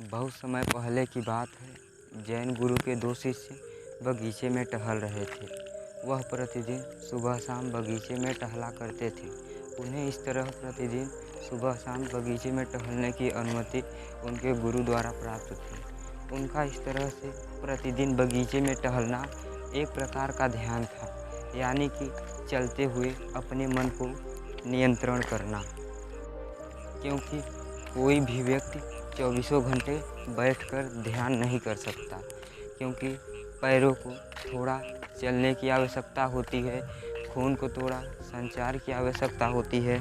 बहुत समय पहले की बात है। जैन गुरु के दो शिष्य बगीचे में टहल रहे थे। वह प्रतिदिन सुबह शाम बगीचे में टहला करते थे। उन्हें इस तरह प्रतिदिन सुबह शाम बगीचे में टहलने की अनुमति उनके गुरु द्वारा प्राप्त थी। उनका इस तरह से प्रतिदिन बगीचे में टहलना एक प्रकार का ध्यान था, यानी कि चलते हुए अपने मन को नियंत्रण करना। क्योंकि कोई भी व्यक्ति चौबीसों घंटे बैठकर ध्यान नहीं कर सकता, क्योंकि पैरों को थोड़ा चलने की आवश्यकता होती है, खून को थोड़ा संचार की आवश्यकता होती है।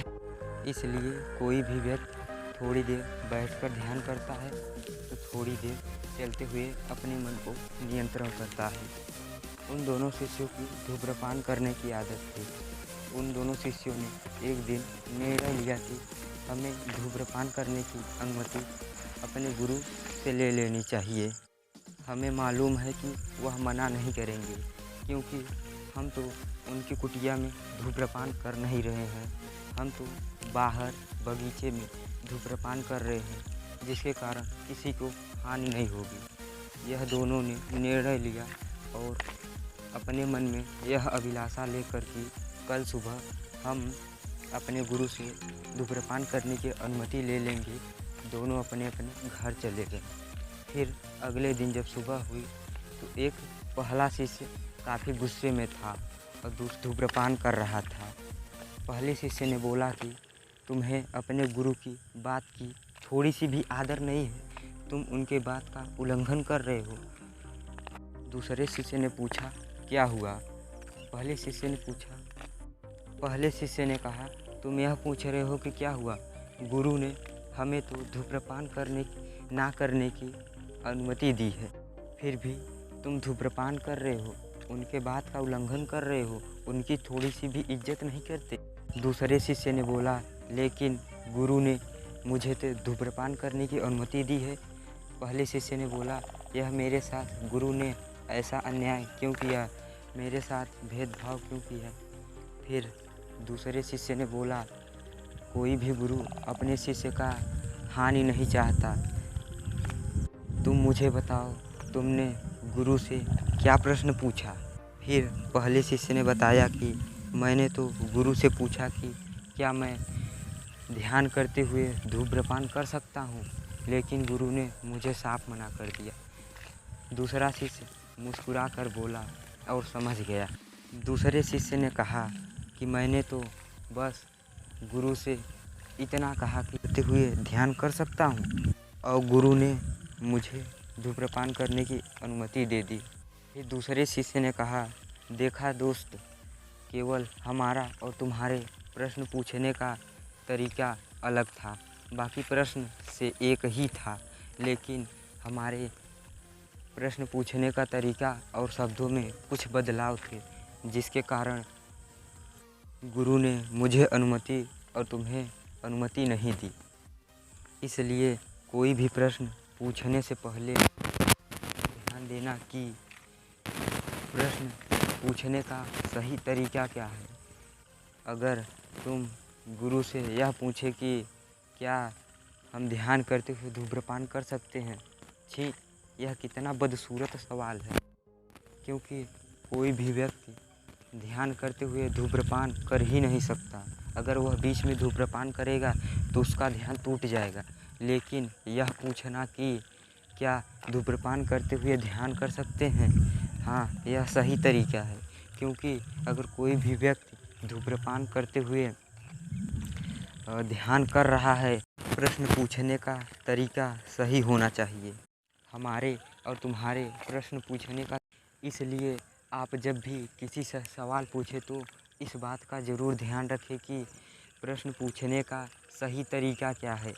इसलिए कोई भी व्यक्ति थोड़ी देर बैठकर ध्यान करता है तो थोड़ी देर चलते हुए अपने मन को नियंत्रण करता है। उन दोनों शिष्यों की धूम्रपान करने की आदत थी। उन दोनों शिष्यों ने एक दिन निर्णय लिया कि हमें धूम्रपान करने की अनुमति अपने गुरु से ले लेनी चाहिए। हमें मालूम है कि वह मना नहीं करेंगे, क्योंकि हम तो उनकी कुटिया में धूम्रपान कर नहीं रहे हैं। हम तो बाहर बगीचे में धूम्रपान कर रहे हैं, जिसके कारण किसी को हानि नहीं होगी। यह दोनों ने निर्णय लिया और अपने मन में यह अभिलाषा लेकर कि कल सुबह हम अपने गुरु से धूम्रपान करने की अनुमति ले लेंगे। दोनों अपने अपने घर चले गए। फिर अगले दिन जब सुबह हुई तो एक पहला शिष्य काफ़ी गुस्से में था और धूम्रपान कर रहा था। पहले शिष्य ने बोला कि तुम्हें अपने गुरु की बात की थोड़ी सी भी आदर नहीं है, तुम उनके बात का उल्लंघन कर रहे हो। दूसरे शिष्य ने पूछा, क्या हुआ? पहले शिष्य ने कहा, तुम यह पूछ रहे हो कि क्या हुआ? गुरु ने हमें तो धूम्रपान ना करने की अनुमति दी है, फिर भी तुम धूम्रपान कर रहे हो, उनके बात का उल्लंघन कर रहे हो, उनकी थोड़ी सी भी इज्जत नहीं करते। दूसरे शिष्य ने बोला, लेकिन गुरु ने मुझे तो धूम्रपान करने की अनुमति दी है। पहले शिष्य ने बोला, यह मेरे साथ गुरु ने ऐसा अन्याय क्यों किया, मेरे साथ भेदभाव क्यों किया? फिर दूसरे शिष्य ने बोला, कोई भी गुरु अपने शिष्य का हानि नहीं चाहता। तुम मुझे बताओ, तुमने गुरु से क्या प्रश्न पूछा? फिर पहले शिष्य ने बताया कि मैंने तो गुरु से पूछा कि क्या मैं ध्यान करते हुए धूम्रपान कर सकता हूँ, लेकिन गुरु ने मुझे साफ मना कर दिया। दूसरा शिष्य मुस्कुरा कर बोला और समझ गया। दूसरे शिष्य ने कहा कि मैंने तो बस गुरु से इतना कहा कि करते हुए ध्यान कर सकता हूँ और गुरु ने मुझे धूम्रपान करने की अनुमति दे दी। फिर दूसरे शिष्य ने कहा, देखा दोस्त, केवल हमारा और तुम्हारे प्रश्न पूछने का तरीका अलग था, बाकी प्रश्न से एक ही था, लेकिन हमारे प्रश्न पूछने का तरीका और शब्दों में कुछ बदलाव थे, जिसके कारण गुरु ने मुझे अनुमति और तुम्हें अनुमति नहीं दी। इसलिए कोई भी प्रश्न पूछने से पहले ध्यान देना कि प्रश्न पूछने का सही तरीका क्या है। अगर तुम गुरु से यह पूछे कि क्या हम ध्यान करते हुए धूम्रपान कर सकते हैं, छी, यह कितना बदसूरत सवाल है, क्योंकि कोई भी व्यक्ति ध्यान करते हुए धूम्रपान कर ही नहीं सकता। अगर वह बीच में धूम्रपान करेगा तो उसका ध्यान टूट जाएगा। लेकिन यह पूछना कि क्या धूम्रपान करते हुए ध्यान कर सकते हैं, हाँ, यह सही तरीका है, क्योंकि अगर कोई भी व्यक्ति धूम्रपान करते हुए ध्यान कर रहा है, प्रश्न पूछने का तरीका सही होना चाहिए, हमारे और तुम्हारे प्रश्न पूछने का। इसलिए आप जब भी किसी से सवाल पूछे तो इस बात का ज़रूर ध्यान रखें कि प्रश्न पूछने का सही तरीका क्या है।